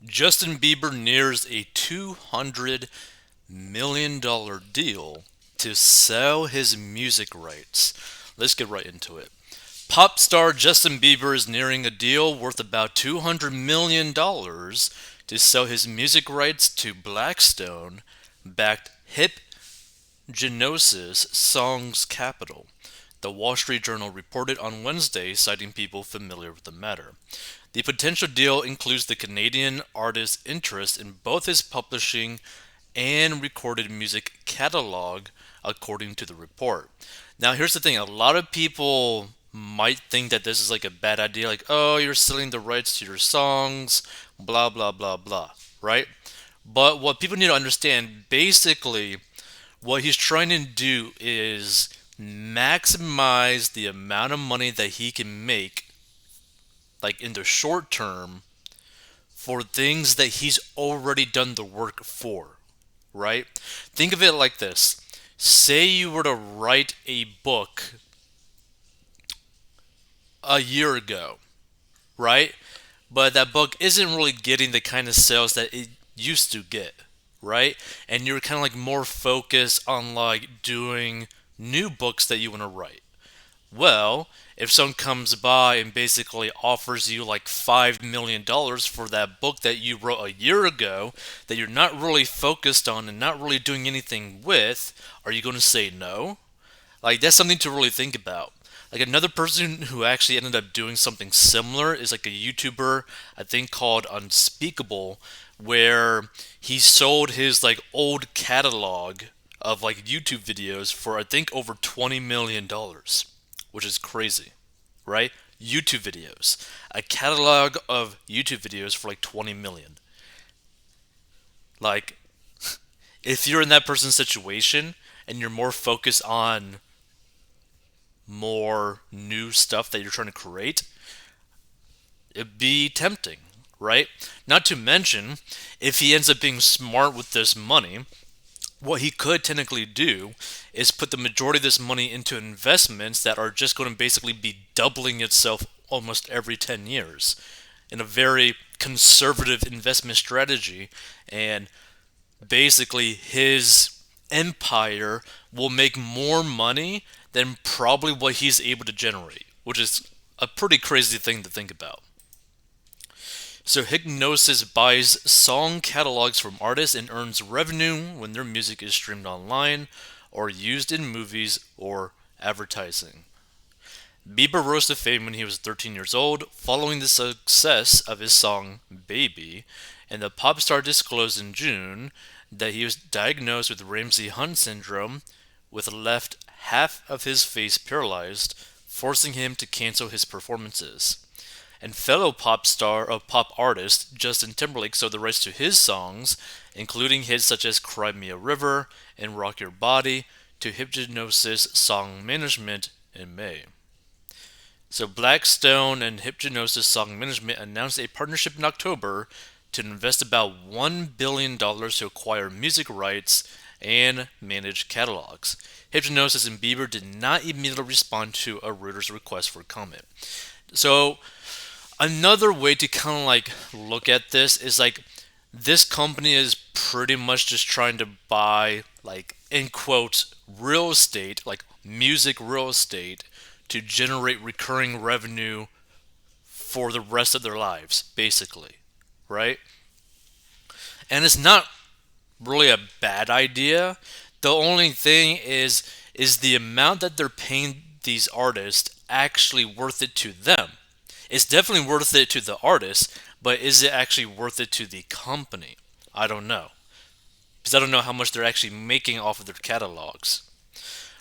Justin Bieber nears a $200 million deal to sell his music rights. Let's get right into it. Pop star Justin Bieber is nearing a deal worth about $200 million to sell his music rights to Blackstone backed Hip Genosis Songs Capital. The Wall Street Journal reported on Wednesday, citing people familiar with the matter. The potential deal includes the Canadian artist's interest in both his publishing and recorded music catalog, according to the report. Now, here's the thing: a lot of people might think that this is like a bad idea, like, oh, you're selling the rights to your songs, blah, blah, blah, blah, right? But what people need to understand, basically, what he's trying to do is maximize the amount of money that he can make, like in the short term, for things that he's already done the work for, right? Think of it like this. Say you were to write a book a year ago, right? But that book isn't really getting the kind of sales that it used to get, right? And you're kind of like more focused on like doing new books that you want to write. Well, if someone comes by and basically offers you like $5 million for that book that you wrote a year ago that you're not really focused on and not really doing anything with, are you going to say no? Like, that's something to really think about. Like, another person who actually ended up doing something similar is like a YouTuber, I think called Unspeakable, where he sold his like old catalog of like YouTube videos for I think over $20 million, which is crazy, right? YouTube videos. A catalog of YouTube videos for like 20 million. Like, if you're in that person's situation and you're more focused on more new stuff that you're trying to create, it'd be tempting, right? Not to mention, if he ends up being smart with this money, what he could technically do is put the majority of this money into investments that are just going to basically be doubling itself almost every 10 years in a very conservative investment strategy. And basically, his empire will make more money than probably what he's able to generate, which is a pretty crazy thing to think about. So Hypnosis buys song catalogs from artists and earns revenue when their music is streamed online or used in movies or advertising. Bieber rose to fame when he was 13 years old, following the success of his song Baby, and the pop star disclosed in June that he was diagnosed with Ramsay-Hunt syndrome, with left half of his face paralyzed, forcing him to cancel his performances. And fellow pop star or pop artist Justin Timberlake sold the rights to his songs, including hits such as Cry Me a River and Rock Your Body, to Hypnosis Song Management in May. So Blackstone and Hypnosis Song Management announced a partnership in October to invest about $1 billion to acquire music rights and manage catalogs. Hypnosis and Bieber did not immediately respond to a Reuters request for comment. So another way to kind of like look at this is like this company is pretty much just trying to buy, like, in quotes, real estate, like music real estate, to generate recurring revenue for the rest of their lives, basically, right? And it's not really a bad idea. The only thing is the amount that they're paying these artists actually worth it to them? It's definitely worth it to the artist, but is it actually worth it to the company? I don't know. Because I don't know how much they're actually making off of their catalogs.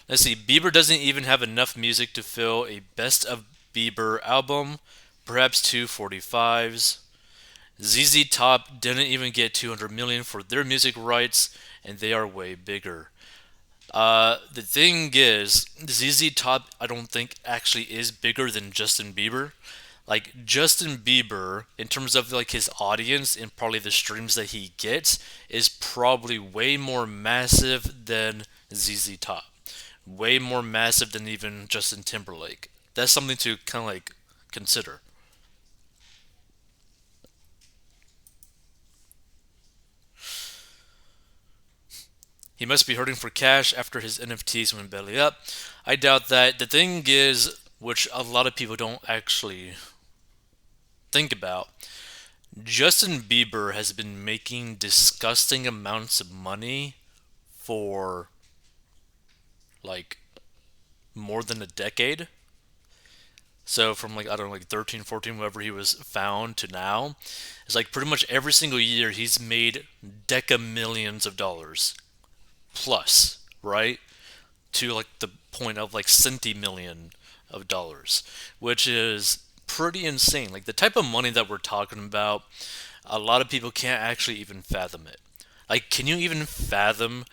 Let's see, Bieber doesn't even have enough music to fill a best of Bieber album, perhaps two 45s. ZZ Top didn't even get 200 million for their music rights, and they are way bigger. The thing is, ZZ Top I don't think actually is bigger than Justin Bieber. Like, Justin Bieber, in terms of like his audience and probably the streams that he gets, is probably way more massive than ZZ Top. Way more massive than even Justin Timberlake. That's something to kind of like consider. He must be hurting for cash after his NFTs went belly up. I doubt that. The thing is, which a lot of people don't actually think about, Justin Bieber has been making disgusting amounts of money for like more than a decade. So from like I don't know, like 13, 14, whenever he was found to now, it's like pretty much every single year he's made deca millions of dollars plus, right? To like the point of like centimillion of dollars, which is pretty insane. Like the type of money that we're talking about, a lot of people can't actually even fathom it. Like, can you even fathom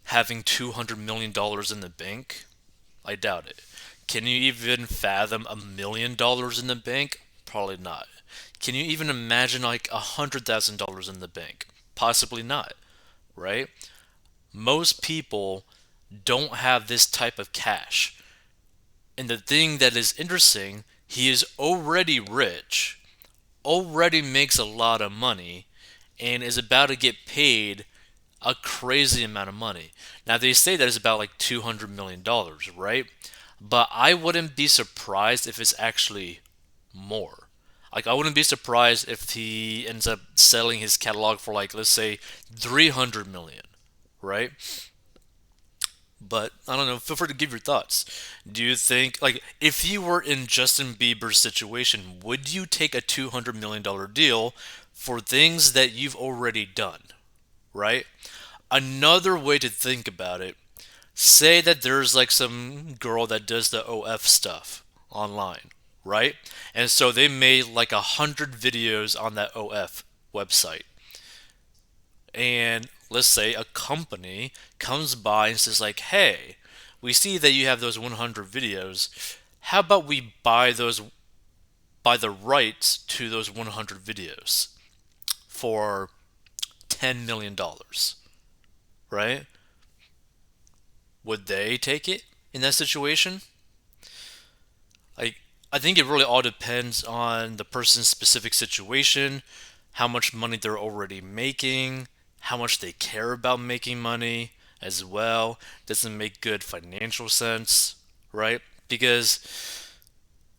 having $200 million in the bank? I doubt it. Can you even fathom $1 million in the bank? Probably not. Can you even imagine like $100,000 in the bank? Possibly not, right? Most people don't have this type of cash. And the thing that is interesting, he is already rich, already makes a lot of money, and is about to get paid a crazy amount of money. Now they say that it's about like $200 million, right? But I wouldn't be surprised if it's actually more. Like I wouldn't be surprised if he ends up selling his catalog for like let's say 300 million, right? But I don't know. Feel free to give your thoughts. Do you think, like, if you were in Justin Bieber's situation, would you take a $200 million deal for things that you've already done, right? Another way to think about it, say that there's like some girl that does the OF stuff online, right? And so they made like 100 videos on that OF website. And let's say a company comes by and says like, "Hey, we see that you have those 100 videos. How about we buy the rights to those 100 videos for $10 million?" Right? Would they take it in that situation? Like, I think it really all depends on the person's specific situation, how much money they're already making, how much they care about making money as well. Doesn't make good financial sense, right? Because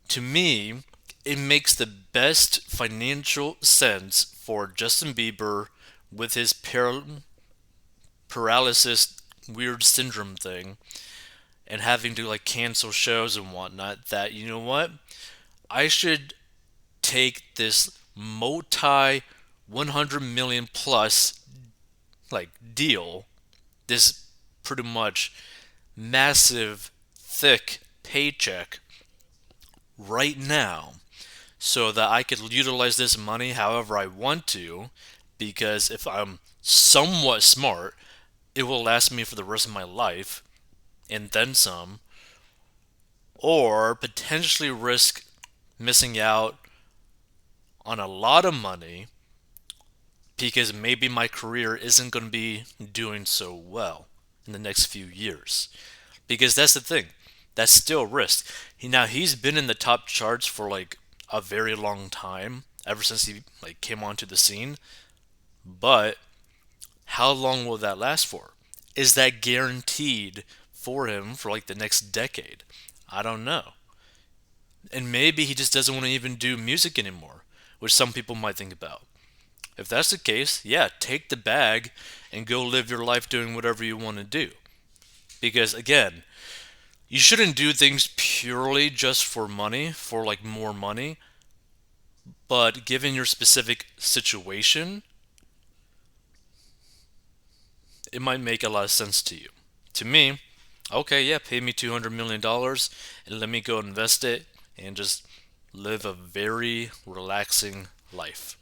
to me, it makes the best financial sense for Justin Bieber with his paralysis weird syndrome thing and having to like cancel shows and whatnot that you know what, I should take this multi 100 million plus like deal, this pretty much massive thick paycheck right now so that I could utilize this money however I want to, because if I'm somewhat smart it will last me for the rest of my life and then some, or potentially risk missing out on a lot of money because maybe my career isn't going to be doing so well in the next few years. Because that's the thing, that's still risk. Now he's been in the top charts for like a very long time, ever since he like came onto the scene. But how long will that last for? Is that guaranteed for him for like the next decade? I don't know. And maybe he just doesn't want to even do music anymore, which some people might think about. If that's the case, yeah, take the bag and go live your life doing whatever you want to do. Because again, you shouldn't do things purely just for money, for like more money, but given your specific situation, it might make a lot of sense to you. To me, okay, yeah, pay me $200 million and let me go invest it and just live a very relaxing life.